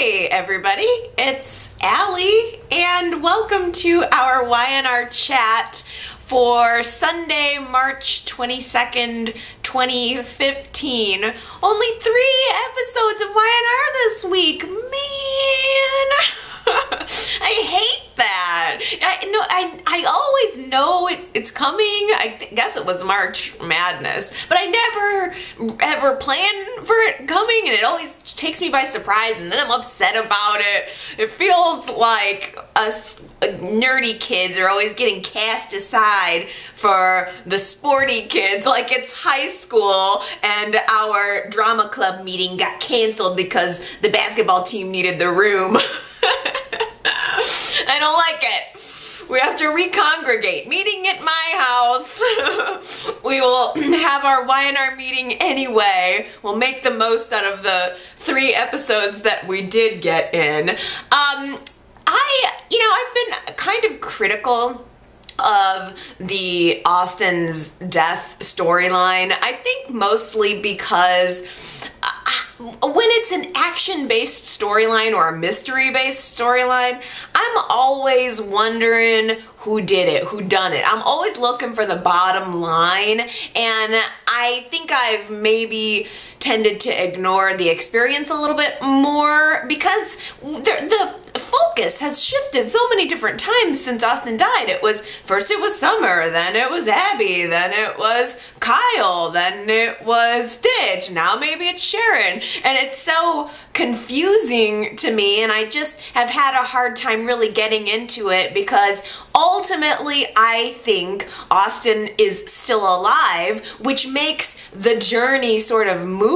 Hey everybody, it's Allie and welcome to our YNR chat for Sunday, March 22nd, 2015. Only 3 episodes of YNR this week, man! I hate that. I always know it's coming. I guess it was March Madness, but I never ever plan for it coming, and it always takes me by surprise, and then I'm upset about it. It feels like us nerdy kids are always getting cast aside for the sporty kids, like it's high school and our drama club meeting got canceled because the basketball team needed the room. I don't like it. We have to recongregate. Meeting at my house. We will have our YNR meeting anyway. We'll make the most out of the 3 episodes that we did get in. I've been kind of critical of the Austin's death storyline. I think mostly because when it's an action-based storyline or a mystery-based storyline, I'm always wondering who did it, who done it. I'm always looking for the bottom line, and I think I've maybe tended to ignore the experience a little bit more because the focus has shifted so many different times since Austin died. First it was Summer, then it was Abby, then it was Kyle, then it was Stitch, now maybe it's Sharon, and it's so confusing to me, and I just have had a hard time really getting into it because ultimately I think Austin is still alive, which makes the journey sort of moot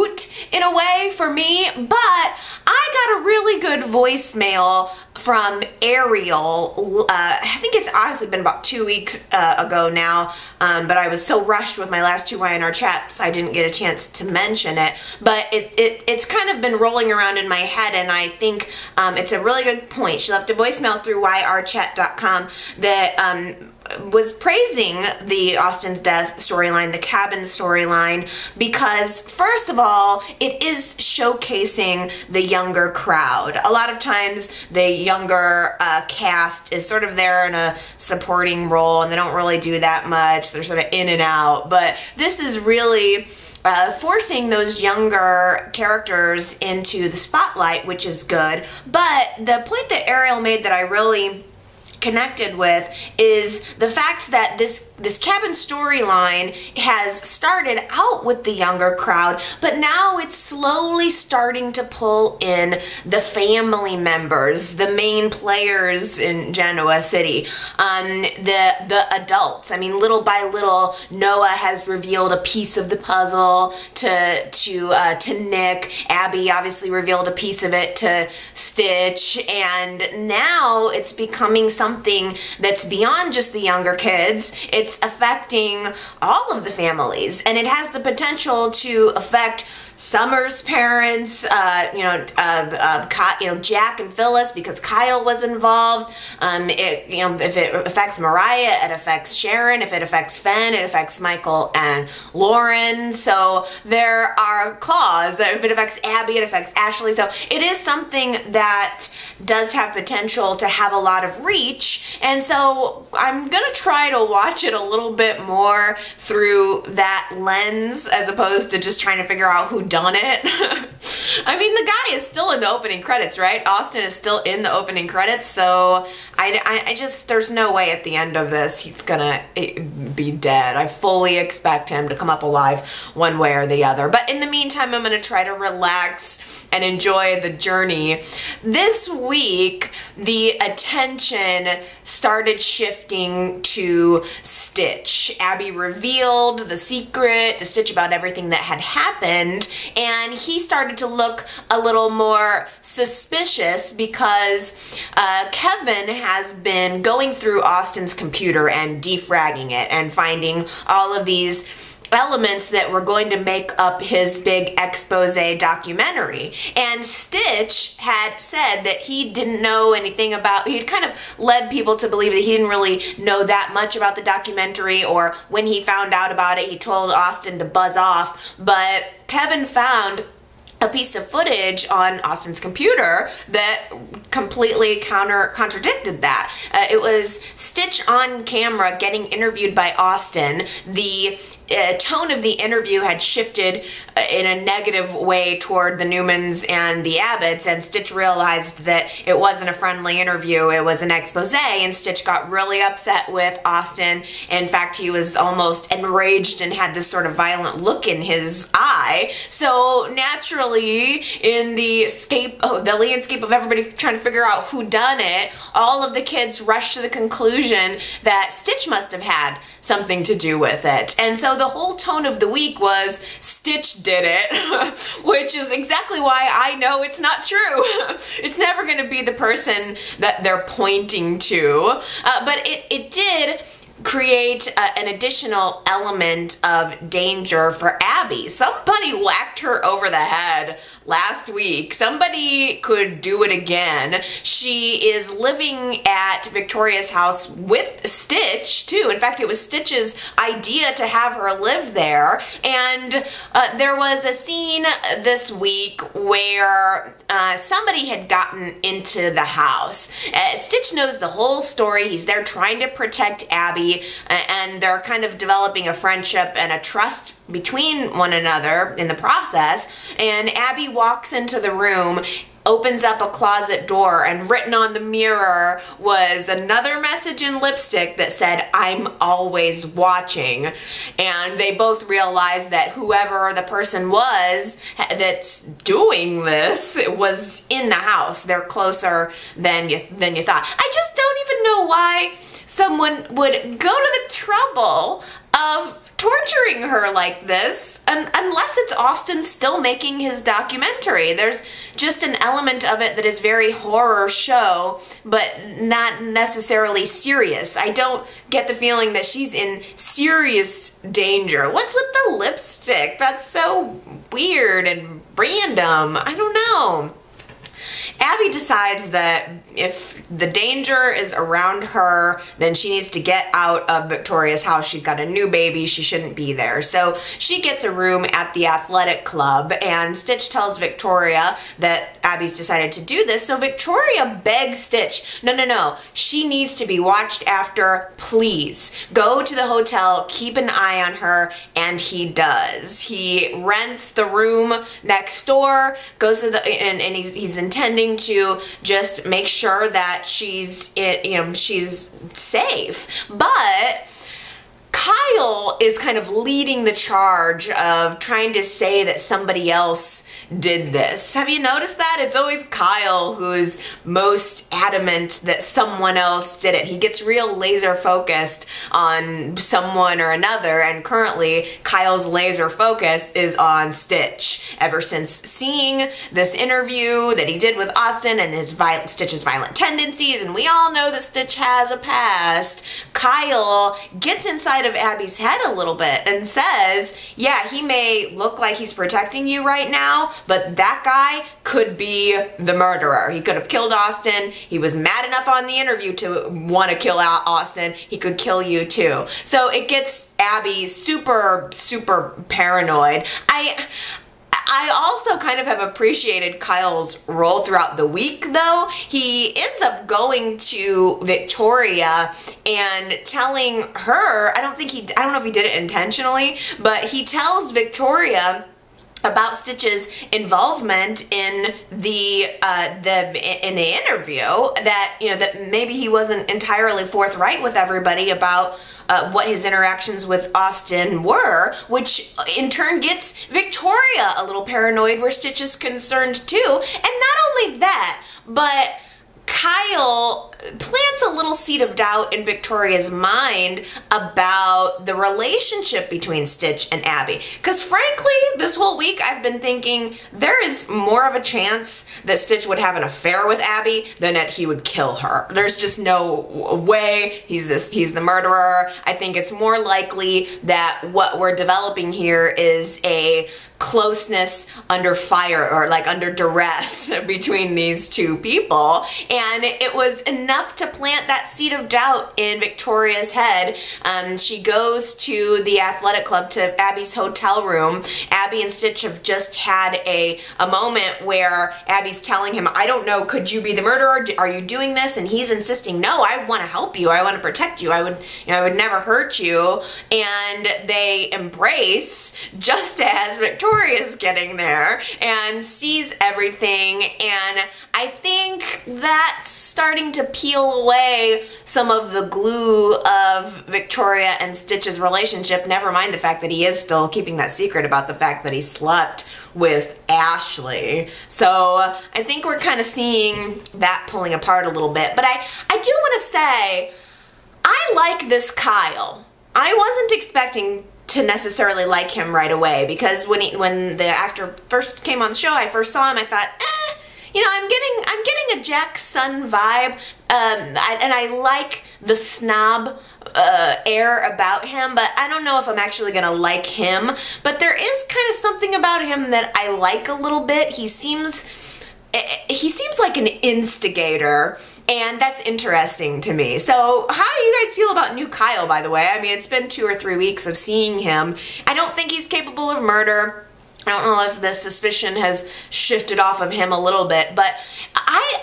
in a way for me. But I got a really good voicemail from Ariel. I think it's honestly been about 2 weeks ago now, but I was so rushed with my last 2 YNR chats I didn't get a chance to mention it. But it's kind of been rolling around in my head, and I think it's a really good point. She left a voicemail through yrchat.com that was praising the Austin's death storyline, the cabin storyline, because first of all, it is showcasing the younger crowd. A lot of times the younger cast is sort of there in a supporting role and they don't really do that much. They're sort of in and out, but this is really forcing those younger characters into the spotlight, which is good. But the point that Ariel made that I really connected with is the fact that this cabin storyline has started out with the younger crowd, but now it's slowly starting to pull in the family members, the main players in Genoa City, the adults. I mean, little by little, Noah has revealed a piece of the puzzle to Nick. Abby obviously revealed a piece of it to Stitch, and now it's becoming something that's beyond just the younger kids. It's affecting all of the families, and it has the potential to affect Summer's parents, Jack and Phyllis, because Kyle was involved. If it affects Mariah, it affects Sharon. If it affects Fenn, it affects Michael and Lauren. So there are claws. If it affects Abby, it affects Ashley. So it is something that does have potential to have a lot of reach. And so I'm gonna try to watch it a little bit more through that lens as opposed to just trying to figure out who done it. I mean, the guy is still in the opening credits, right? Austin is still in the opening credits, so I just, there's no way at the end of this he's gonna be dead. I fully expect him to come up alive one way or the other. But in the meantime, I'm gonna try to relax and enjoy the journey. This week, the attention started shifting to Stitch. Abby revealed the secret to Stitch about everything that had happened, and he started to look a little more suspicious because Kevin has been going through Austin's computer and defragging it and finding all of these elements that were going to make up his big expose documentary. And Stitch had said that he didn't know anything about, he'd kind of led people to believe that he didn't really know that much about the documentary, or when he found out about it, he told Austin to buzz off. But Kevin found a piece of footage on Austen's computer that completely contradicted that. It was Stitch on camera getting interviewed by Austen. The tone of the interview had shifted in a negative way toward the Newmans and the Abbotts, and Stitch realized that it wasn't a friendly interview, it was an expose, and Stitch got really upset with Austen. In fact, he was almost enraged and had this sort of violent look in his eye. So naturally, in the landscape of everybody trying to figure out who done it, all of the kids rushed to the conclusion that Stitch must have had something to do with it. And so the whole tone of the week was Stitch did it, which is exactly why I know it's not true. It's never going to be the person that they're pointing to, but it did create an additional element of danger for Abby. Somebody whacked her over the head last week. Somebody could do it again. She is living at Victoria's house with Stitch, too. In fact, it was Stitch's idea to have her live there. And there was a scene this week where somebody had gotten into the house. Stitch knows the whole story. He's there trying to protect Abby, and they're kind of developing a friendship and a trust between one another in the process. And Abby walks into the room, opens up a closet door, and written on the mirror was another message in lipstick that said, "I'm always watching." And they both realized that whoever the person was that's doing this was in the house. They're closer than you thought. I just don't even know why someone would go to the trouble of torturing her like this, unless it's Austen still making his documentary. There's just an element of it that is very horror show, but not necessarily serious. I don't get the feeling that she's in serious danger. What's with the lipstick? That's so weird and random. I don't know. Abby decides that if the danger is around her, then she needs to get out of Victoria's house. She's got a new baby. She shouldn't be there. So she gets a room at the athletic club, and Stitch tells Victoria that Abby's decided to do this. So Victoria begs Stitch, no, she needs to be watched after. Please go to the hotel, keep an eye on her, and he does. He rents the room next door, goes to and he's intending to just make sure that she's safe. But Kyle is kind of leading the charge of trying to say that somebody else did this. Have you noticed that? It's always Kyle who's most adamant that someone else did it. He gets real laser focused on someone or another, and currently Kyle's laser focus is on Stitch. Ever since seeing this interview that he did with Austen and Stitch's violent tendencies, and we all know that Stitch has a past, Kyle gets inside of Abby's head a little bit and says, yeah, he may look like he's protecting you right now, but that guy could be the murderer. He could have killed Austen. He was mad enough on the interview to want to kill Austen. He could kill you too. So it gets Abby super, super paranoid. I also kind of have appreciated Kyle's role throughout the week, though. He ends up going to Victoria and telling her, I don't know if he did it intentionally, but he tells Victoria about Stitch's involvement in the interview, that that maybe he wasn't entirely forthright with everybody about what his interactions with Austen were, which in turn gets Victoria a little paranoid where Stitch is concerned too. And not only that, but Kyle plants a little seed of doubt in Victoria's mind about the relationship between Stitch and Abby. Because frankly, this whole week I've been thinking there is more of a chance that Stitch would have an affair with Abby than that he would kill her. There's just no way. He's the murderer. I think it's more likely that what we're developing here is a closeness under fire, or like under duress between these two people, and it was enough to plant that seed of doubt in Victoria's head. She goes to the athletic club, to Abby's hotel room. Abby and Stitch have just had a moment where Abby's telling him, I don't know, could you be the murderer? Are you doing this? And he's insisting, no, I want to help you. I want to protect you. I would never hurt you. And they embrace just as Victoria's getting there and sees everything. And I think that's starting to peel away some of the glue of Victoria and Stitch's relationship. Never mind the fact that he is still keeping that secret about the fact that he slept with Ashley. So I think we're kind of seeing that pulling apart a little bit. But I do want to say, I like this Kyle. I wasn't expecting to necessarily like him right away, because when the actor first came on the show, I first saw him, I thought, you know, I'm getting a Jack's son vibe, and I like the snob air about him, but I don't know if I'm actually gonna like him. But there is kind of something about him that I like a little bit. He seems like an instigator, and that's interesting to me. So how do you guys feel about new Kyle, by the way? I mean, it's been 2 or 3 weeks of seeing him. I don't think he's capable of murder. I don't know if the suspicion has shifted off of him a little bit, but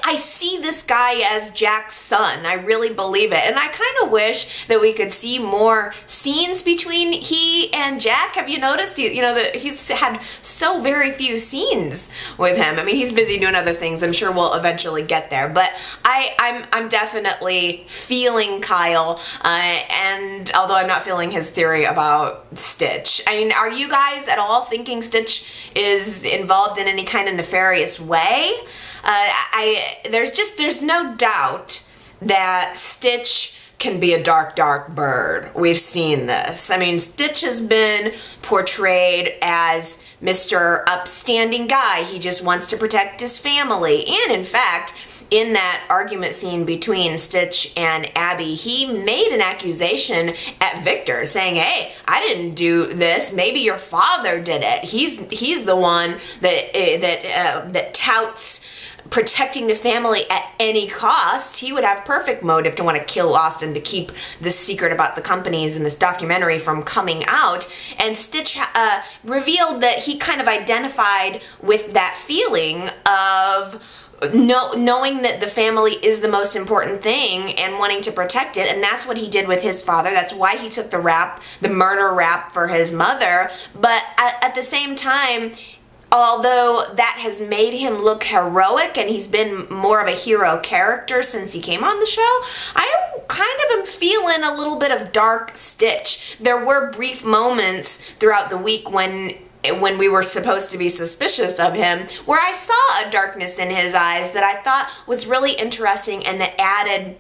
I see this guy as Jack's son. I really believe it. And I kind of wish that we could see more scenes between he and Jack. Have you noticed, he's had so very few scenes with him. I mean, he's busy doing other things. I'm sure we'll eventually get there. But I'm definitely feeling Kyle, and although I'm not feeling his theory about Stitch. I mean, are you guys at all thinking Stitch is involved in any kind of nefarious way? There's no doubt that Stitch can be a dark, dark bird. We've seen this. I mean, Stitch has been portrayed as Mr. Upstanding guy. He just wants to protect his family. And in fact, in that argument scene between Stitch and Abby, he made an accusation at Victor, saying, hey, I didn't do this. Maybe your father did it. He's the one that touts protecting the family at any cost. He would have perfect motive to want to kill Austin to keep this secret about the companies in this documentary from coming out. And Stitch revealed that he kind of identified with that feeling of knowing that the family is the most important thing and wanting to protect it, and that's what he did with his father. That's why he took the murder rap for his mother. But at the same time, although that has made him look heroic and he's been more of a hero character since he came on the show, I kind of am feeling a little bit of dark Stitch. There were brief moments throughout the week when we were supposed to be suspicious of him, where I saw a darkness in his eyes that I thought was really interesting and that added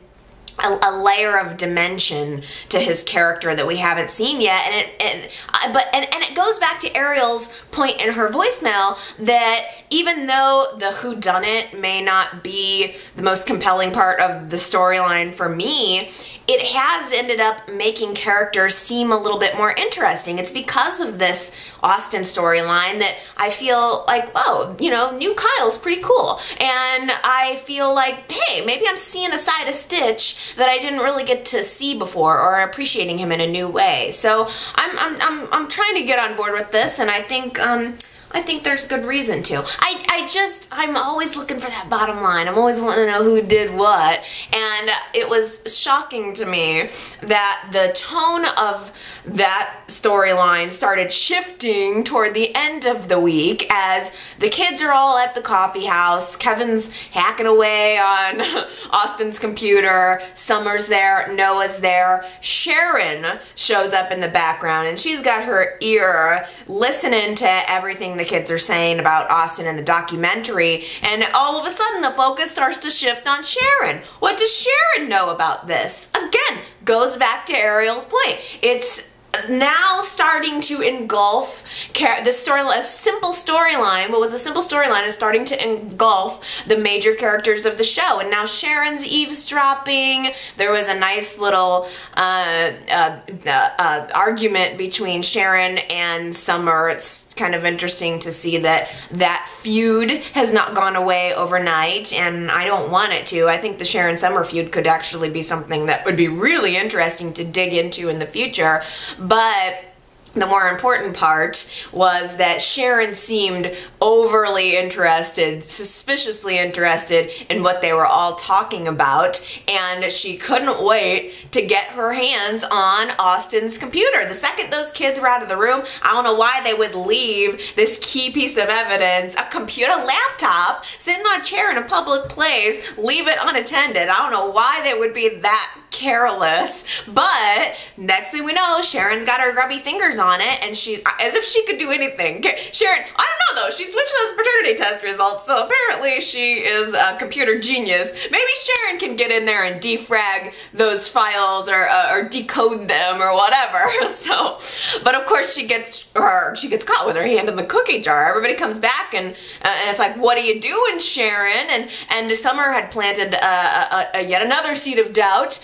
a layer of dimension to his character that we haven't seen yet. And it goes back to Ariel's point in her voicemail that even though the whodunit may not be the most compelling part of the storyline for me, it has ended up making characters seem a little bit more interesting. It's because of this Austin storyline that I feel like, oh, new Kyle's pretty cool. And I feel like, hey, maybe I'm seeing a side of Stitch that I didn't really get to see before, or appreciating him in a new way. So I'm trying to get on board with this, and I think there's good reason to. I'm always looking for that bottom line. I'm always wanting to know who did what. And it was shocking to me that the tone of that storyline started shifting toward the end of the week as the kids are all at the coffee house. Kevin's hacking away on Austin's computer. Summer's there. Noah's there. Sharon shows up in the background, and she's got her ear listening to everything the kids are saying about Austin in the documentary, and all of a sudden the focus starts to shift on Sharon. What does Sharon know about this? Again, goes back to Ariel's point. It's now starting to engulf this story, a simple storyline. What was a simple storyline is starting to engulf the major characters of the show. And now Sharon's eavesdropping. There was a nice little argument between Sharon and Summer. It's kind of interesting to see that that feud has not gone away overnight, and I don't want it to. I think the Sharon-Summer feud could actually be something that would be really interesting to dig into in the future. But the more important part was that Sharon seemed overly interested, suspiciously interested in what they were all talking about, and she couldn't wait to get her hands on Austin's computer. The second those kids were out of the room, I don't know why they would leave this key piece of evidence, a computer laptop, sitting on a chair in a public place, leave it unattended. I don't know why they would be that careless, but next thing we know, Sharon's got her grubby fingers on it, and she's as if she could do anything. Sharon, I don't know though, she switched those paternity test results, so apparently she is a computer genius. Maybe Sharon can get in there and defrag those files or decode them or whatever. So, but of course she gets caught with her hand in the cookie jar. Everybody comes back and it's like, what are you doing, Sharon? And Summer had planted yet another seed of doubt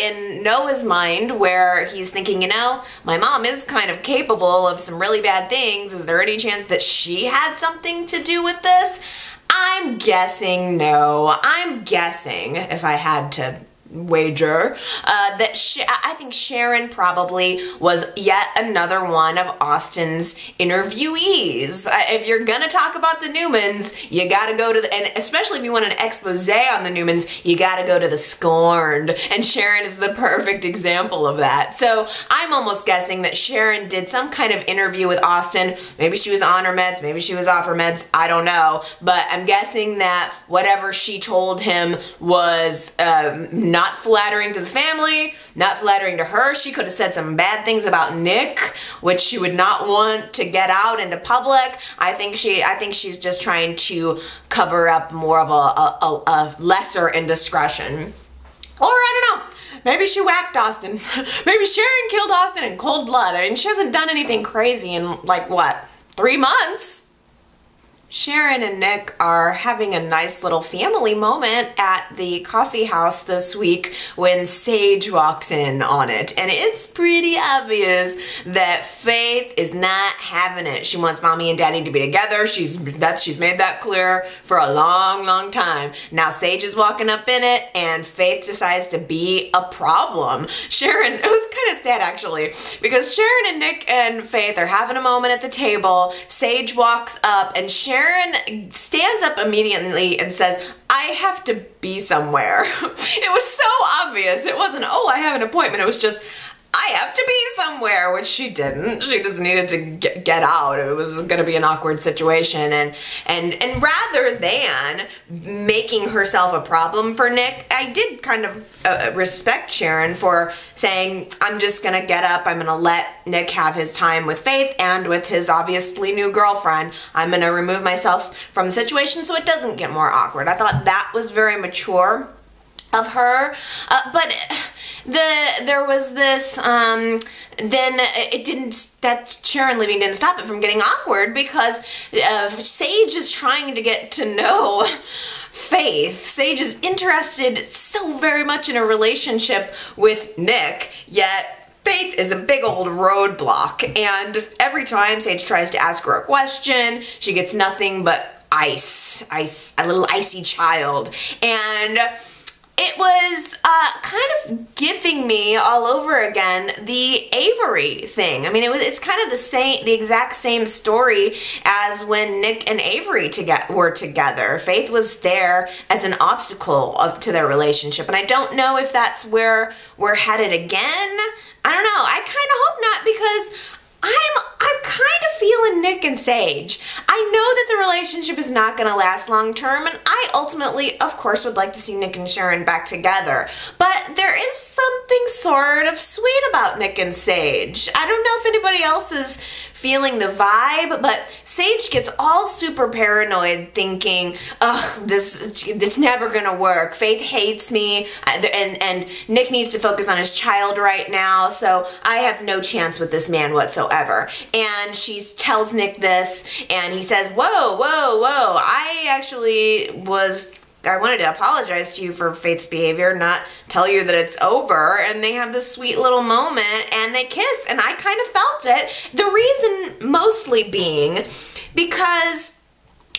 in Noah's mind, where he's thinking, you know, my mom is kind of capable of some really bad things. Is there any chance that she had something to do with this? I'm guessing no. I'm guessing, if I had to wager, that I think Sharon probably was yet another one of Austin's interviewees. If you're gonna talk about the Newmans, you gotta go to the, and especially if you want an expose on the Newmans, you gotta go to the Scorned, and Sharon is the perfect example of that. So I'm almost guessing that Sharon did some kind of interview with Austin. Maybe she was on her meds, maybe she was off her meds, I don't know, but I'm guessing that whatever she told him was not flattering to the family, not flattering to her. She could have said some bad things about Nick, which she would not want to get out into public. I think she's just trying to cover up more of a lesser indiscretion. Or I don't know, maybe she whacked Austin. Maybe Sharon killed Austin in cold blood. I mean, she hasn't done anything crazy in like, what, 3 months? Sharon and Nick are having a nice little family moment at the coffee house this week when Sage walks in on it. And it's pretty obvious that Faith is not having it. She wants mommy and daddy to be together. She's made that clear for a long, long time. Now Sage is walking up in it, and Faith decides to be a problem. Sharon, it was kind of sad actually, because Sharon and Nick and Faith are having a moment at the table. Sage walks up, and Sharon stands up immediately and says, I have to be somewhere. It was so obvious. It wasn't, oh, I have an appointment. It was just, I have to be somewhere, which she didn't. She just needed to get out. It was going to be an awkward situation. And rather than making herself a problem for Nick, I did kind of respect Sharon for saying, I'm just going to get up. I'm going to let Nick have his time with Faith and with his obviously new girlfriend. I'm going to remove myself from the situation so it doesn't get more awkward. I thought that was very mature of her, but there was this, then it didn't, that Sharon leaving didn't stop it from getting awkward, because Sage is trying to get to know Faith. Sage is interested so very much in a relationship with Nick, yet Faith is a big old roadblock, and every time Sage tries to ask her a question, she gets nothing but ice, a little icy child. And it was kind of giving me all over again the Avery thing. I mean, it's kind of the exact same story as when Nick and Avery were together. Faith was there as an obstacle to their relationship, and I don't know if that's where we're headed again. I don't know. I kind of hope not, because I'm kind of feeling Nick and Sage. I know that the relationship is not going to last long term, and I ultimately, of course, would like to see Nick and Sharon back together. But there is something sort of sweet about Nick and Sage. I don't know if anybody else is feeling the vibe, but Sage gets all super paranoid thinking, ugh, it's never gonna work. Faith hates me, and Nick needs to focus on his child right now, so I have no chance with this man whatsoever. And she tells Nick this, and he says, whoa, whoa, whoa, I wanted to apologize to you for Faith's behavior, not tell you that it's over. And they have this sweet little moment and they kiss, and I kind of felt it. The reason mostly being because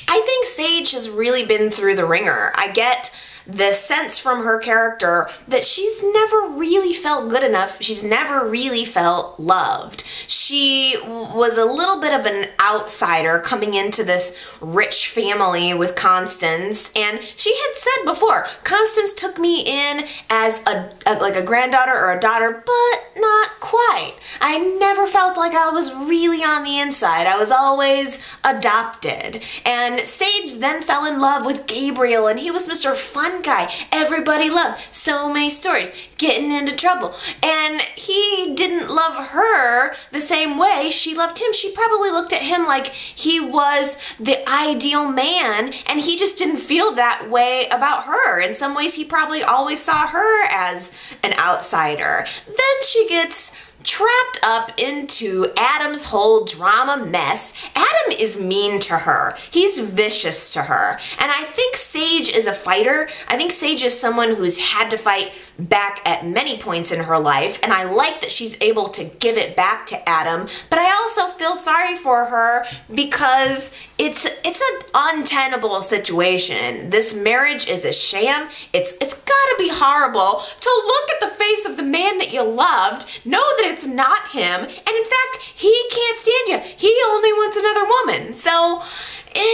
I think Sage has really been through the ringer. I get the sense from her character that she's never really felt good enough. She's never really felt loved. She was a little bit of an outsider coming into this rich family with Constance, and she had said before, Constance took me in as like a granddaughter or a daughter, but not quite. I never felt like I was really on the inside. I was always adopted. And Sage then fell in love with Gabriel, and he was Mr. Fun guy everybody loved. So many stories, getting into trouble. And he didn't love her the same way she loved him. She probably looked at him like he was the ideal man, and he just didn't feel that way about her. In some ways, he probably always saw her as an outsider. Then she gets trapped up into Adam's whole drama mess. Adam is mean to her. He's vicious to her. And I think Sage is a fighter. I think Sage is someone who's had to fight back at many points in her life, and I like that she's able to give it back to Adam, but I also feel sorry for her because it's an untenable situation. This marriage is a sham. It's gotta be horrible to look at the face of the man that you loved, know that it's not him, and in fact, he can't stand you. He only wants another woman. So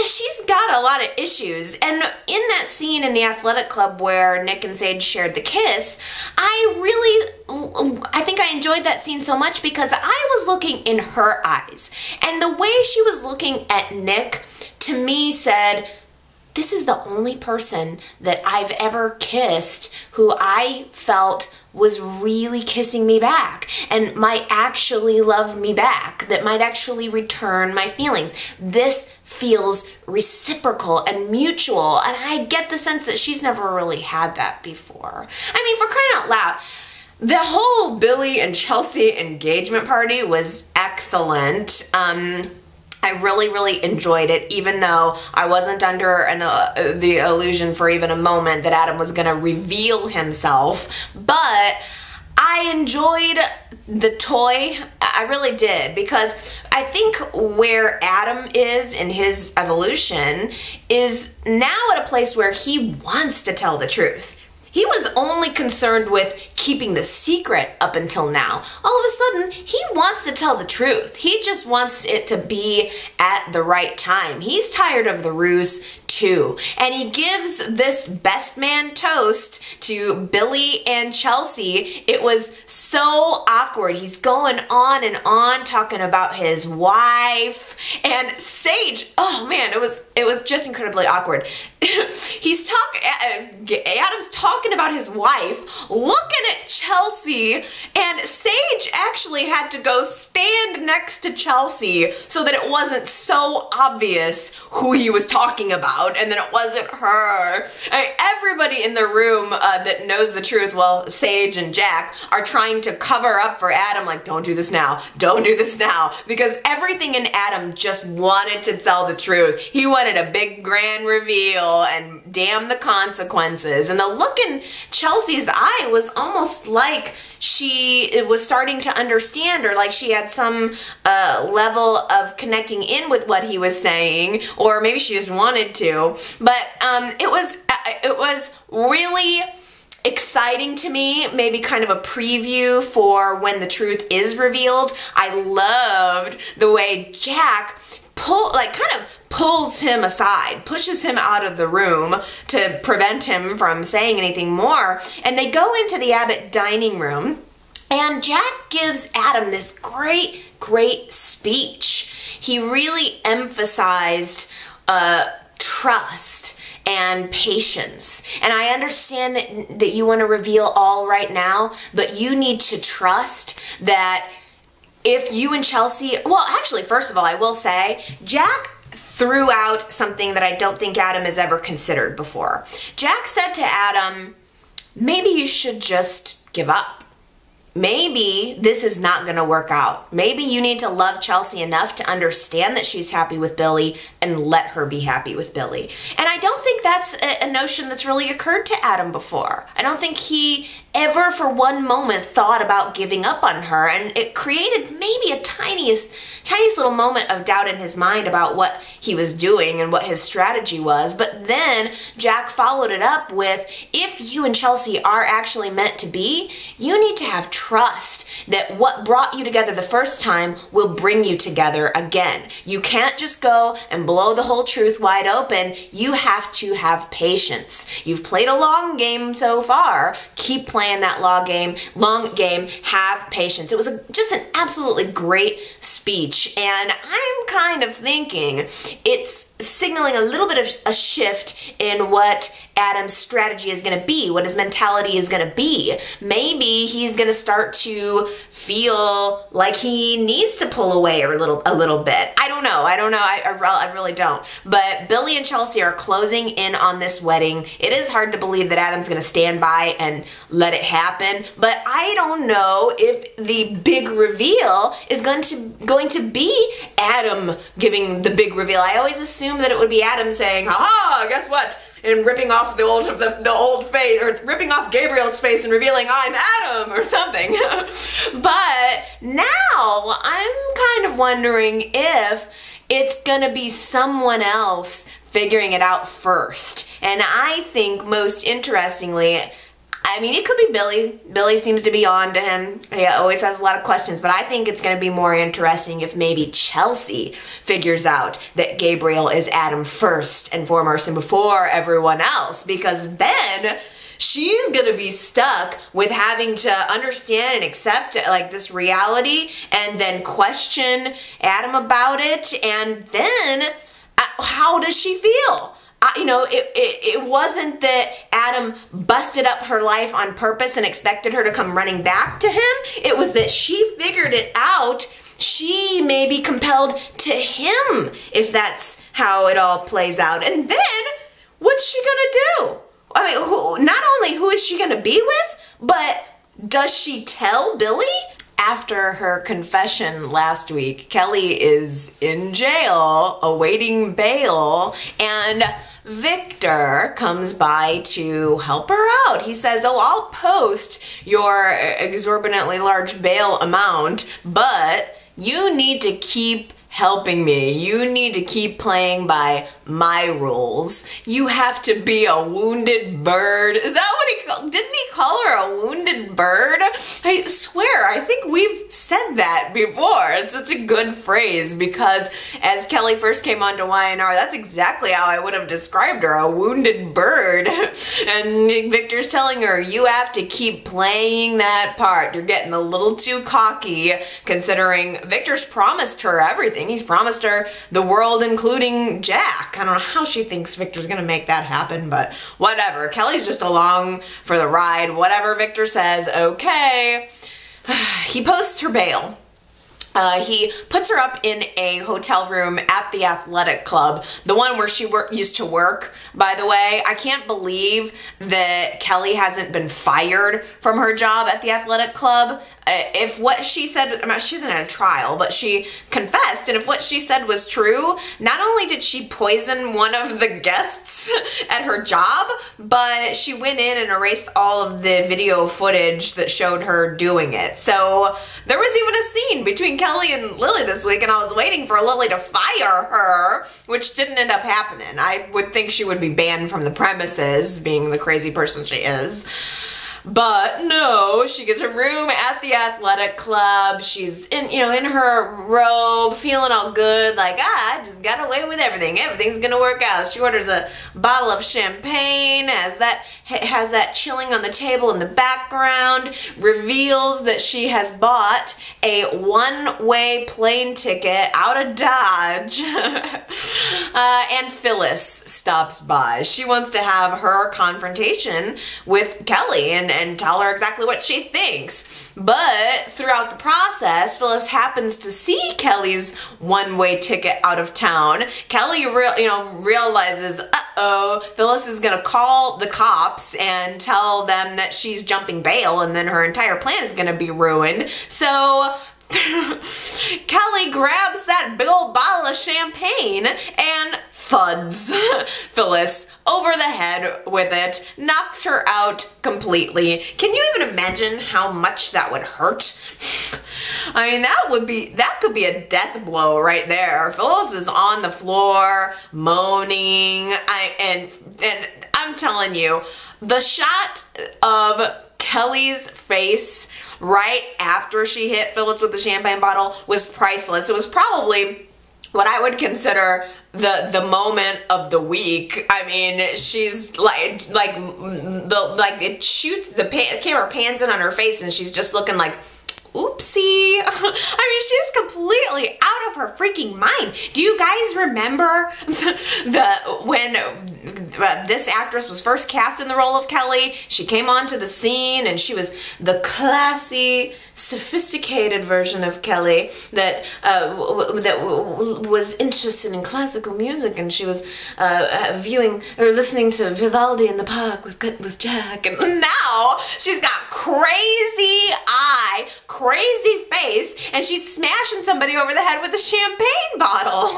she's got a lot of issues. And in that scene in the athletic club where Nick and Sage shared the kiss, I think I enjoyed that scene so much because I was looking in her eyes. And the way she was looking at Nick, to me, said, this is the only person that I've ever kissed who I felt was really kissing me back and might actually love me back, that might actually return my feelings. This feels reciprocal and mutual, and I get the sense that she's never really had that before. I mean, for crying out loud, the whole Billy and Chelsea engagement party was excellent. I really, really enjoyed it, even though I wasn't under the illusion for even a moment that Adam was going to reveal himself. But I enjoyed the toy. I really did, because I think where Adam is in his evolution is now at a place where he wants to tell the truth. He was only concerned with keeping the secret up until now. All of a sudden, he wants to tell the truth. He just wants it to be at the right time. He's tired of the ruse too. And he gives this best man toast to Billy and Chelsea. It was so awkward. He's going on and on talking about his wife and Sage. Oh man, it was just incredibly awkward. Adam's talking about his wife, looking at Chelsea, and Sage actually had to go stand next to Chelsea so that it wasn't so obvious who he was talking about and that it wasn't her. Everybody in the room that knows the truth, well, Sage and Jack, are trying to cover up for Adam, like, don't do this now, don't do this now, because everything in Adam just wanted to tell the truth. He wanted a big grand reveal and damn the consequences. And the look in Chelsea's eye was almost like she was starting to understand, or like she had some level of connecting in with what he was saying, or maybe she just wanted to. But it was really exciting to me, maybe kind of a preview for when the truth is revealed. I loved the way Jack pulls him aside, pushes him out of the room to prevent him from saying anything more. And they go into the Abbott dining room, and Jack gives Adam this great, great speech. He really emphasized trust and patience. And I understand that you want to reveal all right now, but you need to trust that if you and Chelsea, well, actually, first of all, I will say, Jack threw out something that I don't think Adam has ever considered before. Jack said to Adam, maybe you should just give up. Maybe this is not going to work out. Maybe you need to love Chelsea enough to understand that she's happy with Billy and let her be happy with Billy. And I don't think that's a notion that's really occurred to Adam before. I don't think he ever for one moment thought about giving up on her, and it created maybe a tiniest little moment of doubt in his mind about what he was doing and what his strategy was. But then Jack followed it up with, if you and Chelsea are actually meant to be, you need to have trust that what brought you together the first time will bring you together again. You can't just go and blow the whole truth wide open. You have to have patience. You've played a long game so far. Keep playing that long game. Have patience. It was just an absolutely great speech, and I'm kind of thinking it's signaling a little bit of a shift in what Adam's strategy is going to be, what his mentality is going to be. Maybe he's going to start to feel like he needs to pull away a little bit. I don't know. I really don't. But Billy and Chelsea are closing in on this wedding. It is hard to believe that Adam's going to stand by and let it happen. But I don't know if the big reveal is going to be Adam giving the big reveal. I always assume that it would be Adam saying, "Ha, guess what?" and ripping off the old face, or ripping off Gabriel's face and revealing, "I'm Adam," or something. But now I'm kind of wondering if it's gonna be someone else figuring it out first. And I think most interestingly, I mean, it could be Billy. Billy seems to be on to him. He always has a lot of questions, but I think it's going to be more interesting if maybe Chelsea figures out that Gabriel is Adam first and foremost and before everyone else, because then she's going to be stuck with having to understand and accept like this reality and then question Adam about it. And then how does she feel? It wasn't that Adam busted up her life on purpose and expected her to come running back to him. It was that she figured it out. She may be compelled to him if that's how it all plays out. And then what's she gonna do? I mean, not only who is she gonna be with, but does she tell Billy? After her confession last week, Kelly is in jail awaiting bail, and Victor comes by to help her out. He says, "Oh, I'll post your exorbitantly large bail amount, but you need to keep helping me. You need to keep playing by my rules. You have to be a wounded bird." Is that what he called? Didn't he call her a wounded bird? I swear, I think we've said that before. It's such a good phrase because as Kelly first came onto YNR, that's exactly how I would have described her, a wounded bird. And Victor's telling her, you have to keep playing that part. You're getting a little too cocky considering Victor's promised her everything. He's promised her the world, including Jack. I don't know how she thinks Victor's gonna make that happen, but whatever. Kelly's just along for the ride. Whatever Victor says, okay. He posts her bail. He puts her up in a hotel room at the athletic club, the one where she used to work, by the way. I can't believe that Kelly hasn't been fired from her job at the athletic club. If what she said, I mean, she isn't at a trial, but she confessed, and if what she said was true, not only did she poison one of the guests at her job, but she went in and erased all of the video footage that showed her doing it. So there was even a scene between Kelly and Lily this week, and I was waiting for Lily to fire her, which didn't end up happening. I would think she would be banned from the premises, being the crazy person she is. But no, she gets a room at the athletic club. She's in her robe, feeling all good, like, I just got away with everything. Everything's gonna work out. She orders a bottle of champagne, has that chilling on the table in the background, reveals that she has bought a one-way plane ticket out of Dodge. And Phyllis stops by. She wants to have her confrontation with Kelly and and tell her exactly what she thinks. But throughout the process, Phyllis happens to see Kelly's one-way ticket out of town. Kelly realizes, uh-oh, Phyllis is gonna call the cops and tell them that she's jumping bail, and then her entire plan is gonna be ruined. So Kelly grabs that big old bottle of champagne and thuds Phyllis over the head with it, knocks her out completely. Can you even imagine how much that would hurt? I mean, that could be a death blow right there. Phyllis is on the floor moaning. And I'm telling you, the shot of Kelly's face right after she hit Phyllis with the champagne bottle was priceless. It was probably what I would consider the moment of the week. I mean, she's like it shoots, the camera pans in on her face and she's just looking like, oopsie. I mean, she's completely out of her freaking mind. Do you guys remember when this actress was first cast in the role of Kelly? She came onto the scene and she was the classy, sophisticated version of Kelly that was interested in classical music, and she was viewing or listening to Vivaldi in the park with Jack, and now she's got crazy eye, crazy face, and she's smashing somebody over the head with a champagne bottle.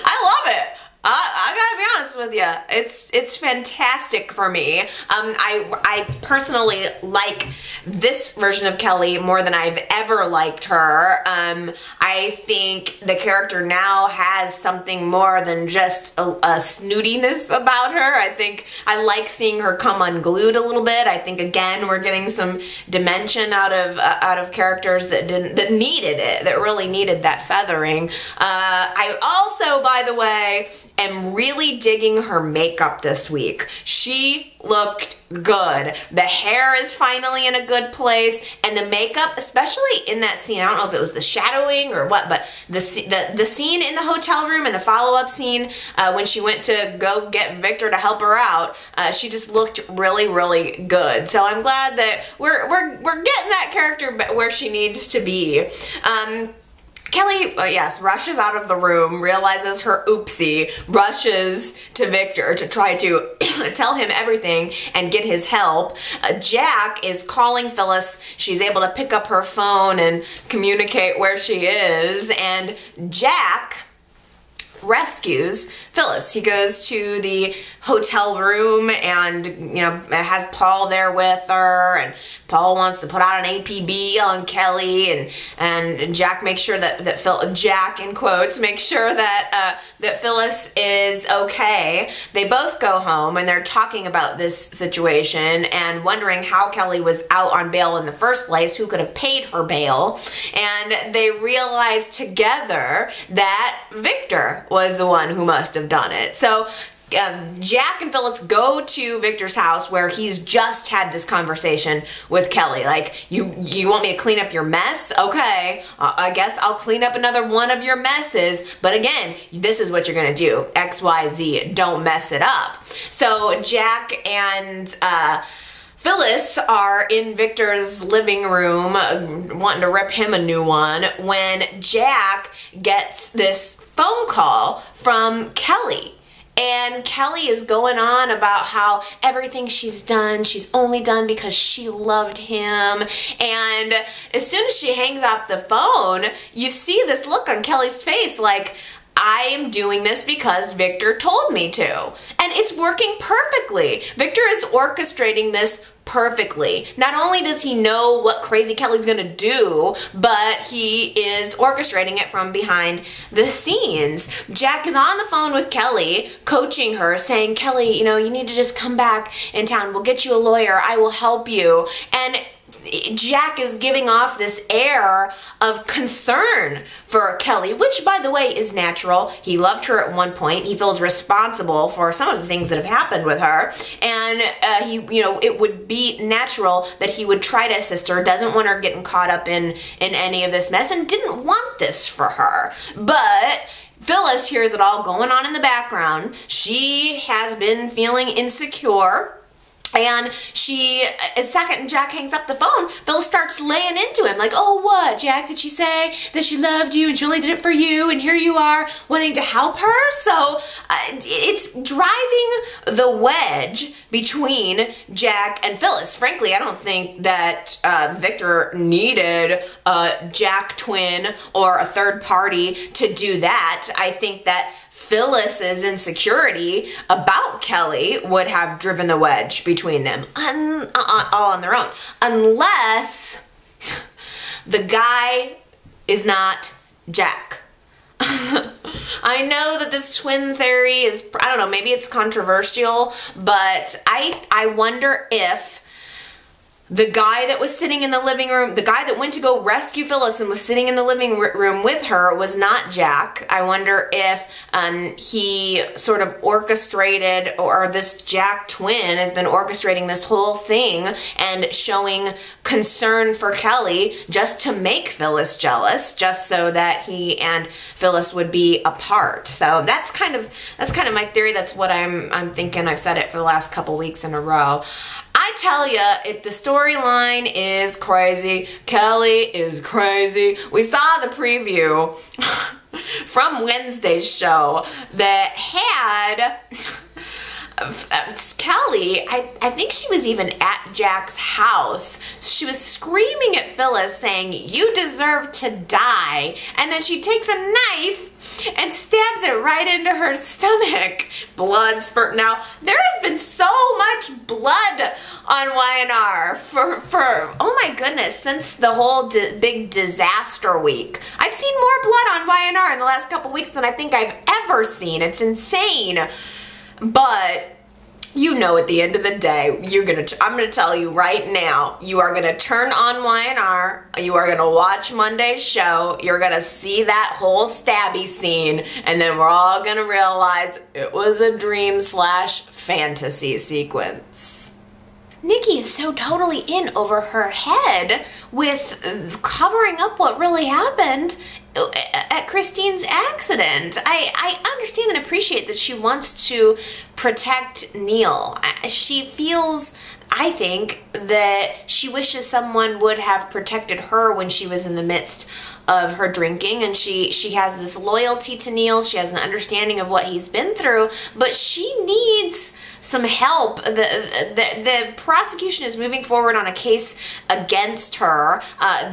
I love it. I gotta be honest with you, it's fantastic for me. I personally like this version of Kelly more than I've ever liked her. I think the character now has something more than just a snootiness about her. I think I like seeing her come unglued a little bit. I think, again, we're getting some dimension out of characters that needed it, that really needed that feathering. I also, by the way, am really digging her makeup this week. She looked good. The hair is finally in a good place, and the makeup, especially in that scene, I don't know if it was the shadowing or what, but the scene in the hotel room and the follow-up scene when she went to go get Victor to help her out, she just looked really, really good. So I'm glad that we're getting that character where she needs to be. Kelly, yes, rushes out of the room, realizes her oopsie, rushes to Victor to try to tell him everything and get his help. Jack is calling Phyllis. She's able to pick up her phone and communicate where she is, and Jack rescues Phyllis. He goes to the hotel room and, has Paul there with her, and Paul wants to put out an APB on Kelly, and Jack makes sure that Jack, in quotes, makes sure that Phyllis is okay. They both go home and they're talking about this situation and wondering how Kelly was out on bail in the first place, who could have paid her bail, and they realize together that Victor was the one who must have done it. So Jack and Phyllis go to Victor's house where he's just had this conversation with Kelly. Like, you want me to clean up your mess? Okay, I guess I'll clean up another one of your messes. But again, this is what you're gonna do. X, Y, Z, don't mess it up. So Jack and Phyllis are in Victor's living room wanting to rip him a new one when Jack gets this phone call from Kelly. And Kelly is going on about how everything she's done, she's only done because she loved him. And as soon as she hangs up the phone, you see this look on Kelly's face like, I am doing this because Victor told me to. And it's working perfectly. Victor is orchestrating this perfectly. Not only does he know what crazy Kelly's gonna do, but he is orchestrating it from behind the scenes. Jack is on the phone with Kelly, coaching her, saying, Kelly, you need to just come back in town. We'll get you a lawyer. I will help you. And Jack is giving off this air of concern for Kelly, which, by the way, is natural. He loved her at one point. He feels responsible for some of the things that have happened with her, and it would be natural that he would try to assist her. Doesn't want her getting caught up in any of this mess, and didn't want this for her. But Phyllis hears it all going on in the background. She has been feeling insecure And the second Jack hangs up the phone, Phyllis starts laying into him like, oh, what, Jack, did she say that she loved you and she only did it for you, and here you are wanting to help her? So it's driving the wedge between Jack and Phyllis. Frankly, I don't think that Victor needed a Jack twin or a third party to do that. I think that Phyllis's insecurity about Kelly would have driven the wedge between them, all on their own. Unless the guy is not Jack. I know that this twin theory is, I don't know, maybe it's controversial, but I wonder if the guy that was sitting in the living room, the guy that went to go rescue Phyllis and was sitting in the living room with her was not Jack. I wonder if he sort of orchestrated, or this Jack twin has been orchestrating this whole thing and showing concern for Kelly just to make Phyllis jealous, just so that he and Phyllis would be apart. So that's kind of my theory. That's what I'm thinking. I've said it for the last couple weeks in a row. I tell you, the storyline is crazy. Kelly is crazy. We saw the preview from Wednesday's show that had Kelly, I think she was even at Jack's house. She was screaming at Phyllis saying, "You deserve to die." And then she takes a knife and stabs it right into her stomach. Blood spurt. Now, there has been so much blood on YNR for oh my goodness, since the whole big disaster week. I've seen more blood on YNR in the last couple weeks than I think I've ever seen. It's insane. But you know, at the end of the day, I'm gonna tell you right now, you are gonna turn on YNR, you are gonna watch Monday's show, you're gonna see that whole stabby scene, and then we're all gonna realize it was a dream/fantasy sequence. Nikki is so totally in over her head with covering up what really happened at Christine's accident. I understand and appreciate that she wants to protect Neil. She feels, I think, that she wishes someone would have protected her when she was in the midst of her drinking, and she has this loyalty to Neil. She has an understanding of what he's been through, but she needs some help. The prosecution is moving forward on a case against her.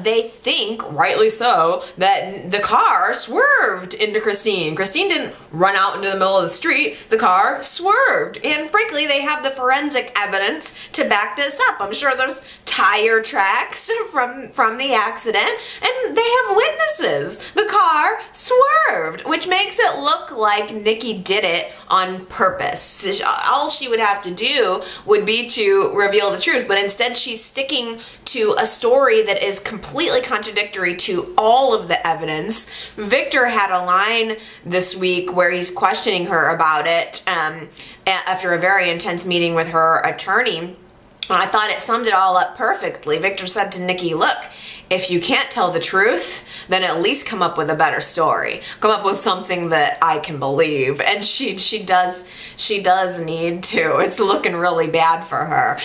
They think, rightly so, that the car swerved into Christine. Christine didn't run out into the middle of the street. The car swerved. And frankly, they have the forensic evidence to back this up. I'm sure there's tire tracks from the accident, and they have witnesses. The car swerved, which makes it look like Nikki did it on purpose. All she would have to do would be to reveal the truth, but instead she's sticking to a story that is completely contradictory to all of the evidence. Victor had a line this week where he's questioning her about it after a very intense meeting with her attorney. And I thought it summed it all up perfectly. Victor said to Nikki, look, if you can't tell the truth, then at least come up with a better story. Come up with something that I can believe. And she does need to. It's looking really bad for her.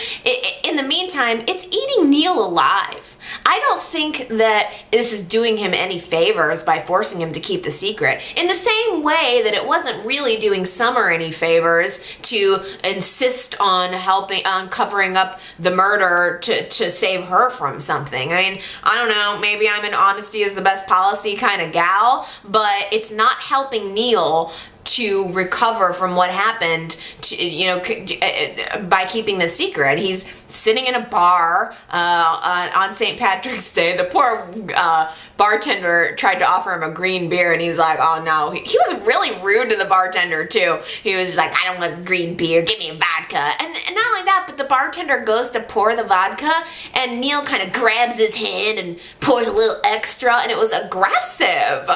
In the meantime, it's eating Neil alive. I don't think that this is doing him any favors by forcing him to keep the secret. In the same way that it wasn't really doing Summer any favors to insist on covering up the murder to save her from something. I mean, I don't know, maybe I'm an honesty is the best policy kind of gal, but it's not helping Neil to recover from what happened by keeping the secret. He's sitting in a bar on St. Patrick's Day. The poor bartender tried to offer him a green beer, and he's like, oh no. He was really rude to the bartender too. He was just like, I don't want green beer, give me a vodka. And not only that, but the bartender goes to pour the vodka, and Neil kind of grabs his hand and pours a little extra, and it was aggressive.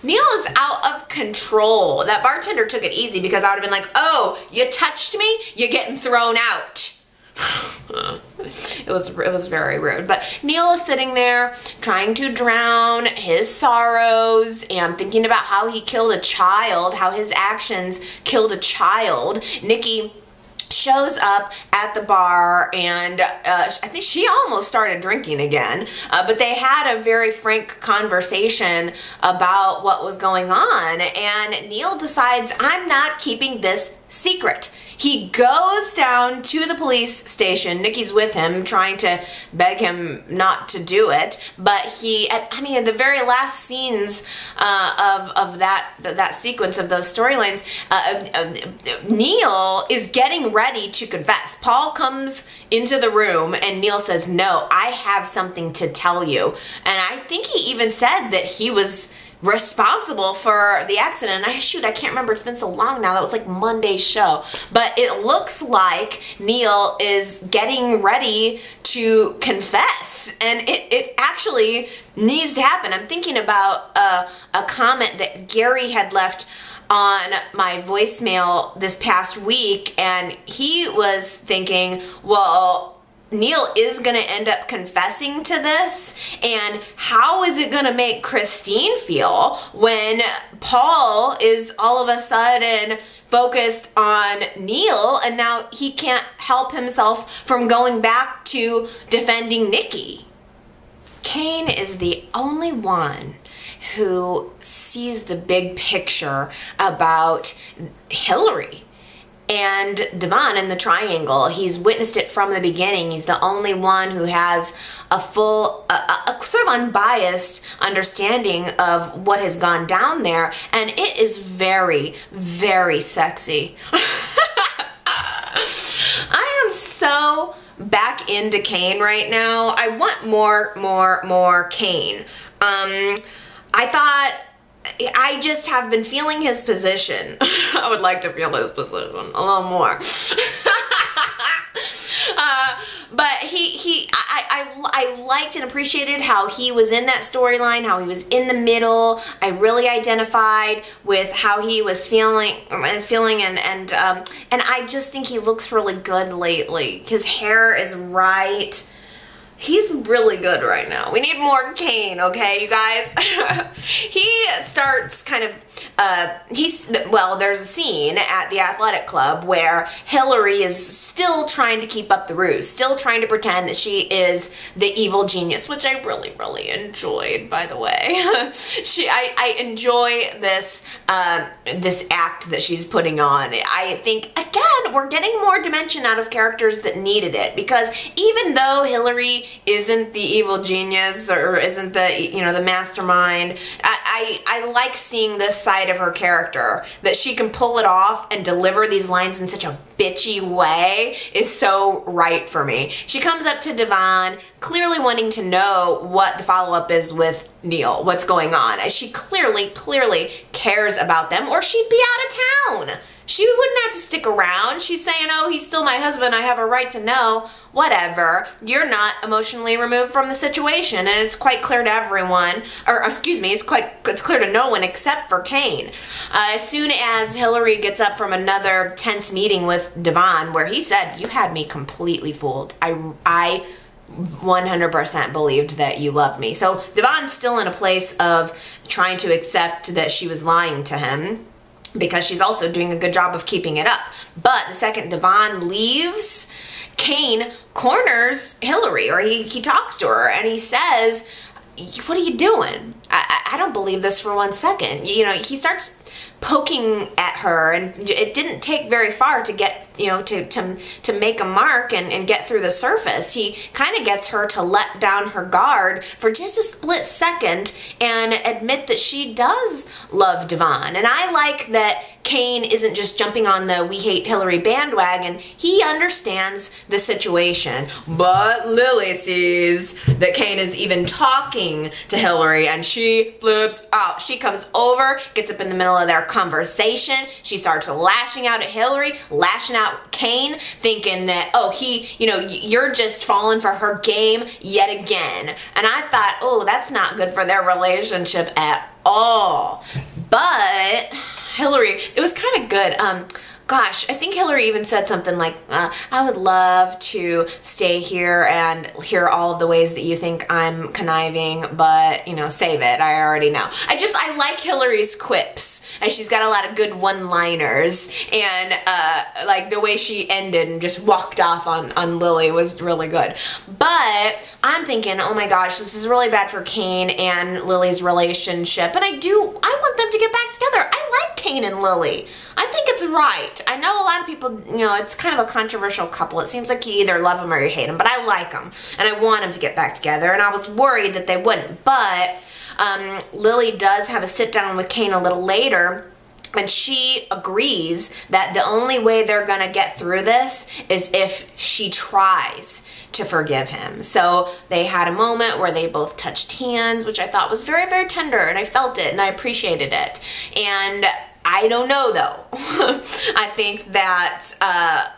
Neil is out of control. That bartender took it easy, because I would have been like, oh, you touched me? You're getting thrown out. It was very rude. But Neil is sitting there trying to drown his sorrows and thinking about how he killed a child, how his actions killed a child. Nikki shows up at the bar, and I think she almost started drinking again, but they had a very frank conversation about what was going on, and Neil decides, I'm not keeping this secret. He goes down to the police station. Nikki's with him, trying to beg him not to do it. But at the very last scenes of that sequence of those storylines, Neil is getting ready to confess. Paul comes into the room, and Neil says, "No, I have something to tell you." And I think he even said that he was responsible for the accident. I can't remember, it's been so long now. That was like Monday's show. But it looks like Neil is getting ready to confess, and it actually needs to happen. I'm thinking about a comment that Gary had left on my voicemail this past week, and he was thinking, well, Neil is going to end up confessing to this, and how is it going to make Christine feel when Paul is all of a sudden focused on Neil, and now he can't help himself from going back to defending Nikki? Kane is the only one who sees the big picture about Hilary and Devon in the triangle. He's witnessed it from the beginning. He's the only one who has a full, a sort of unbiased understanding of what has gone down there, and it is very, very sexy. I am so back into Kane right now. I want more Kane. I just have been feeling his position. I would like to feel his position a little more. But I liked and appreciated how he was in that storyline, how he was in the middle. I really identified with how he was feeling, and I just think he looks really good lately. His hair is right. He's really good right now. We need more Kane, okay, you guys? He starts kind of, there's a scene at the athletic club where Hilary is still trying to keep up the ruse, still trying to pretend that she is the evil genius, which I really, really enjoyed, by the way. I enjoy this, this act that she's putting on. I think, again, we're getting more dimension out of characters that needed it, because even though Hilary isn't the evil genius or isn't the, the mastermind, I like seeing this side of her character, that she can pull it off and deliver these lines in such a bitchy way is so right for me. She comes up to Devon, clearly wanting to know what the follow-up is with Neil, what's going on. She clearly cares about them, or she'd be out of town. She wouldn't have to stick around. She's saying, oh, he's still my husband, I have a right to know. Whatever. You're not emotionally removed from the situation, and it's quite clear to everyone, or excuse me, it's clear to no one except for Kane. As soon as Hilary gets up from another tense meeting with Devon, where he said, you had me completely fooled. I 100% believed that you loved me. So Devon's still in a place of trying to accept that she was lying to him, because she's also doing a good job of keeping it up. But the second Devon leaves, Kane corners Hilary, or he talks to her, and he says, what are you doing? I don't believe this for 1 second. He starts poking at her, and it didn't take very far to get, to make a mark and get through the surface. He kind of gets her to let down her guard for just a split second and admit that she does love Devon. And I like that Kane isn't just jumping on the we hate Hilary bandwagon. He understands the situation. But Lily sees that Kane is even talking to Hilary, and she flips out. She comes over, gets up in the middle of their conversation. She starts lashing out at Hilary, lashing out at Kane, thinking that, oh, you're just falling for her game yet again. And I thought, oh, that's not good for their relationship at all. But Hilary, it was kind of good. gosh, I think Hilary even said something like, I would love to stay here and hear all of the ways that you think I'm conniving, but, you know, save it. I already know. I like Hilary's quips. And she's got a lot of good one-liners. And, like, the way she ended and just walked off on Lily was really good. But I'm thinking, oh my gosh, this is really bad for Kane and Lily's relationship. And I want them to get back together. I like Kane and Lily. I think it's right. I know a lot of people, you know, it's kind of a controversial couple. It seems like you either love them or you hate them, but I like them. And I want them to get back together. And I was worried that they wouldn't. But Lily does have a sit down with Kane a little later. And she agrees that the only way they're going to get through this is if she tries to forgive him. So they had a moment where they both touched hands, which I thought was very, very tender, and I felt it and I appreciated it. And I don't know, though. I think that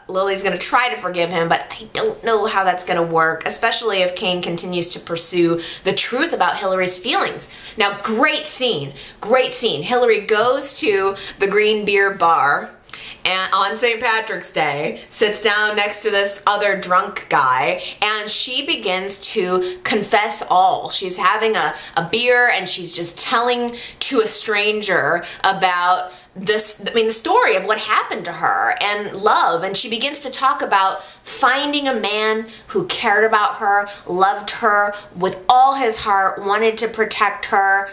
Lily's going to try to forgive him, but I don't know how that's going to work, especially if Kane continues to pursue the truth about Hilary's feelings. Now, great scene. Great scene. Hilary goes to the Green Beer Bar and on St. Patrick's Day, sits down next to this other drunk guy, and she begins to confess all. She's having a beer, and she's just telling to a stranger about this, the story of what happened to her and love. And she begins to talk about finding a man who cared about her, loved her with all his heart, wanted to protect her.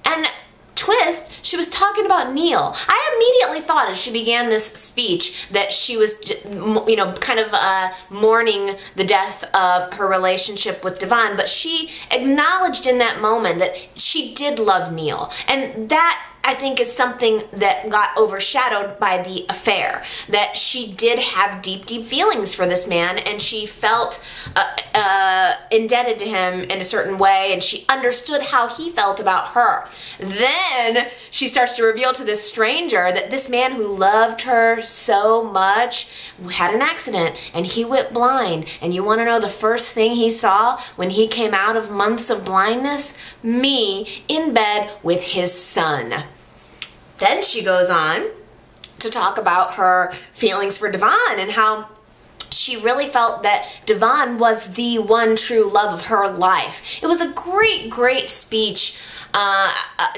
And twist, she was talking about Neil. I immediately thought as she began this speech that she was, you know, kind of mourning the death of her relationship with Devon, but she acknowledged in that moment that she did love Neil. And that, I think, is something that got overshadowed by the affair, that she did have deep, deep feelings for this man, and she felt indebted to him in a certain way, and she understood how he felt about her. Then she starts to reveal to this stranger that this man who loved her so much had an accident, and he went blind. And you want to know the first thing he saw when he came out of months of blindness? Me in bed with his son. Then she goes on to talk about her feelings for Devon and how she really felt that Devon was the one true love of her life. It was a great, great speech,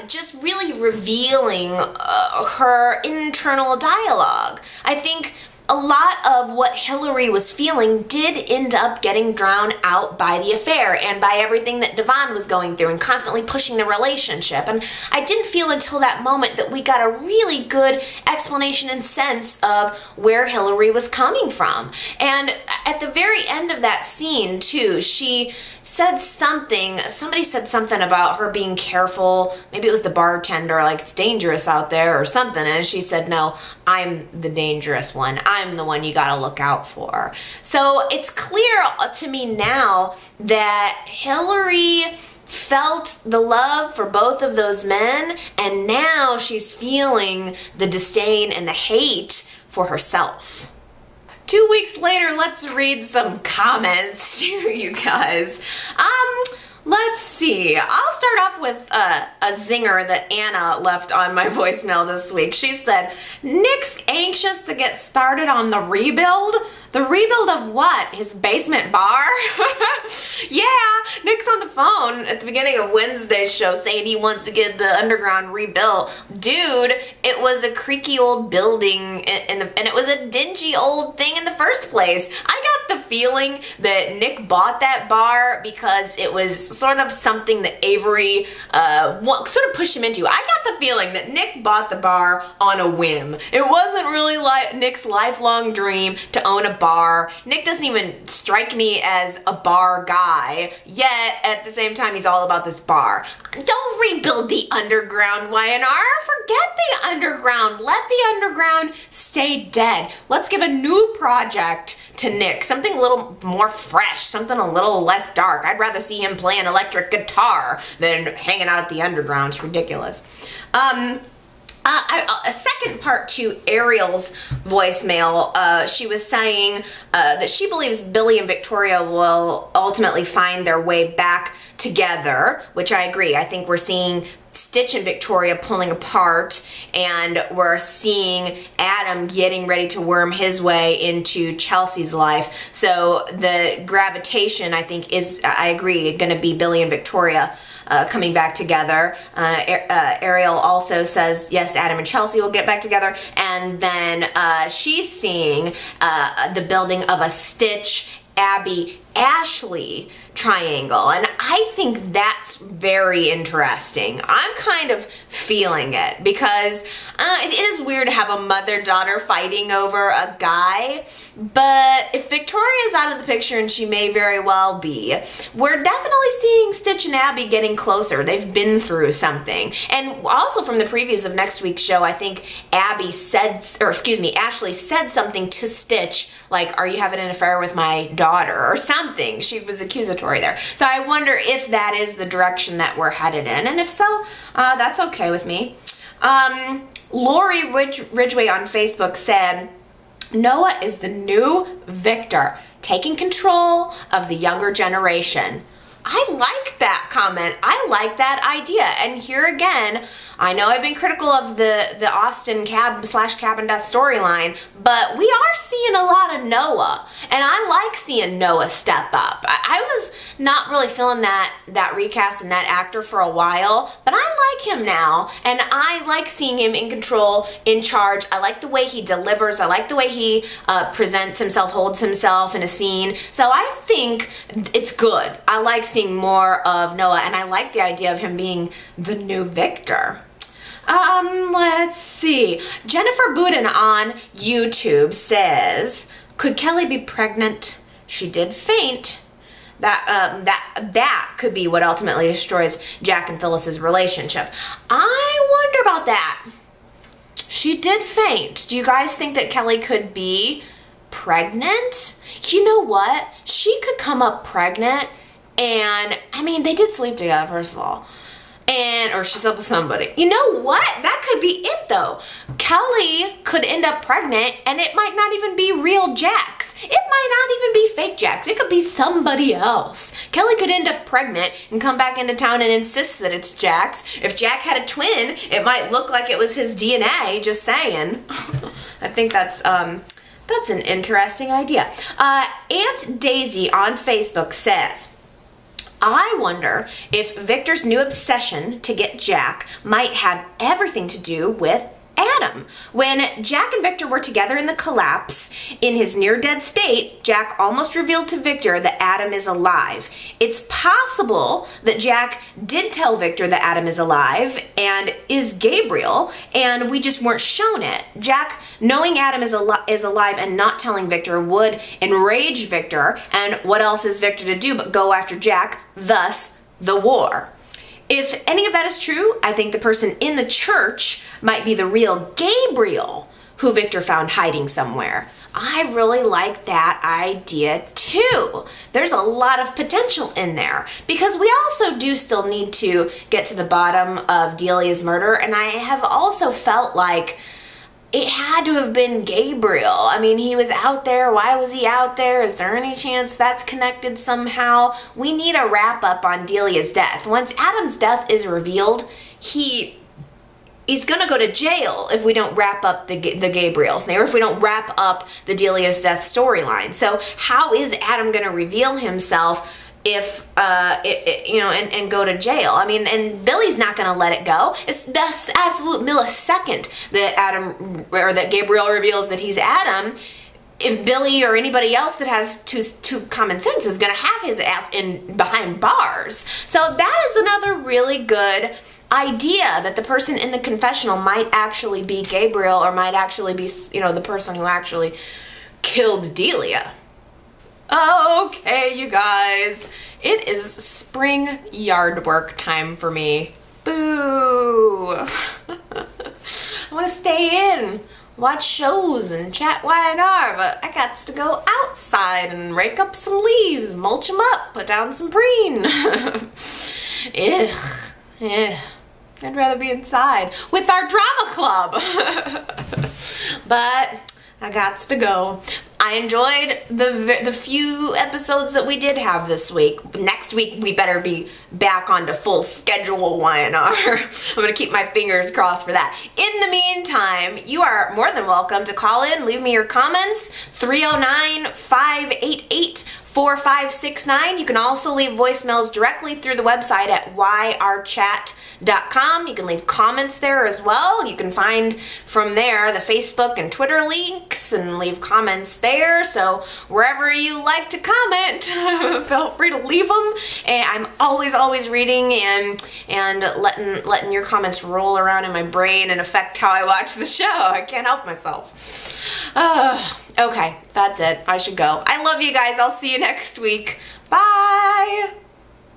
just really revealing her internal dialogue. I think a lot of what Hilary was feeling did end up getting drowned out by the affair and by everything that Devon was going through and constantly pushing the relationship. And I didn't feel until that moment that we got a really good explanation and sense of where Hilary was coming from. And at the very end of that scene, too, she said something, somebody said something about her being careful. Maybe it was the bartender, like, it's dangerous out there or something. And she said, no, I'm the dangerous one. I'm the one you gotta look out for. So it's clear to me now that Hilary felt the love for both of those men, and now she's feeling the disdain and the hate for herself. 2 weeks later, let's read some comments to you guys. Let's see. I'll start off with a zinger that Anna left on my voicemail this week. She said, Nick's anxious to get started on the rebuild. The rebuild of what? His basement bar? Yeah, Nick's on the phone at the beginning of Wednesday's show saying he wants to get the underground rebuilt. Dude, it was a creaky old building and it was a dingy old thing in the first place. I got the feeling that Nick bought that bar because it was sort of something that Avery sort of pushed him into. I got the feeling that Nick bought the bar on a whim. It wasn't really like Nick's lifelong dream to own a bar. Nick doesn't even strike me as a bar guy, yet at the same time he's all about this bar. Don't rebuild the underground, YNR. Forget the underground. Let the underground stay dead. Let's give a new project to Nick. Something a little more fresh, something a little less dark. I'd rather see him play an electric guitar than hanging out at the underground. It's ridiculous. A second part to Ariel's voicemail, she was saying that she believes Billy and Victoria will ultimately find their way back together, which I agree. I think we're seeing Stitch and Victoria pulling apart, and we're seeing Adam getting ready to worm his way into Chelsea's life. So the gravitation, I think, is, I agree, going to be Billy and Victoria coming back together. Ariel also says, yes, Adam and Chelsea will get back together. And then she's seeing the building of a Stitch, Abby, Ashley triangle, and I think that's very interesting. I'm kind of feeling it because it is weird to have a mother-daughter fighting over a guy, but if Victoria's out of the picture, and she may very well be, we're definitely seeing Stitch and Abby getting closer. They've been through something. And also from the previews of next week's show, I think Ashley said something to Stitch, like, are you having an affair with my daughter, or something. She was accusatory there. So I wonder if that is the direction that we're headed in, and if so, that's okay with me. Lori Ridgway on Facebook said, Noah is the new Victor, taking control of the younger generation. I like that comment. I like that idea. And here again, I know I've been critical of the Austen Cabin Death storyline, but we are seeing a lot of Noah. And I like seeing Noah step up. I was not really feeling that recast and that actor for a while, but I like him now. And I like seeing him in control, in charge. I like the way he delivers. I like the way he presents himself, holds himself in a scene. So I think it's good. I like seeing more of Noah, and I like the idea of him being the new Victor. Let's see. Jennifer Budin on YouTube says, could Kelly be pregnant? She did faint. That could be what ultimately destroys Jack and Phyllis's relationship. I wonder about that. She did faint. Do you guys think that Kelly could be pregnant? You know what? She could come up pregnant. And, I mean, they did sleep together, first of all. Or she slept with somebody. You know what? That could be it, though. Kelly could end up pregnant, and it might not even be real Jax. It might not even be fake Jax. It could be somebody else. Kelly could end up pregnant and come back into town and insist that it's Jax. If Jack had a twin, it might look like it was his DNA, just saying. I think that's an interesting idea. Aunt Daisy on Facebook says, I wonder if Victor's new obsession to get Jack might have everything to do with Adam. When Jack and Victor were together in the collapse, in his near-dead state, Jack almost revealed to Victor that Adam is alive. It's possible that Jack did tell Victor that Adam is alive and is Gabriel, and we just weren't shown it. Jack, knowing Adam is alive and not telling Victor, would enrage Victor, and what else is Victor to do but go after Jack, thus the war. If any of that is true, I think the person in the church might be the real Gabriel who Victor found hiding somewhere. I really like that idea too. There's a lot of potential in there because we also do still need to get to the bottom of Delia's murder, and I have also felt like it had to have been Gabriel. I mean, he was out there. Why was he out there? Is there any chance that's connected somehow? We need a wrap up on Delia's death. Once Adam's death is revealed, he's going to go to jail if we don't wrap up the Gabriel thing, or if we don't wrap up the Delia's death storyline. So how is Adam going to reveal himself if and go to jail? I mean, and Billy's not going to let it go. It's the absolute millisecond that Gabriel reveals that he's Adam. If Billy or anybody else that has too common sense is going to have his ass behind bars. So that is another really good idea, that the person in the confessional might actually be Gabriel, or might actually be, the person who actually killed Delia. Okay, you guys, it is spring yard work time for me. Boo! I want to stay in, watch shows and chat Y&R, but I got to go outside and rake up some leaves, mulch them up, put down some preen. Ugh. I'd rather be inside with our drama club. But I gots to go. I enjoyed the few episodes that we did have this week. Next week we better be back onto full schedule YNR. I'm gonna keep my fingers crossed for that. In the meantime, you are more than welcome to call in, leave me your comments, 309-588-4569. You can also leave voicemails directly through the website at yrchat.com. You can leave comments there as well. You can find from there the Facebook and Twitter links and leave comments there. So wherever you like to comment, feel free to leave them. And I'm always reading and letting your comments roll around in my brain and affect how I watch the show. I can't help myself. Okay, that's it. I should go. I love you guys. I'll see you next week. Bye.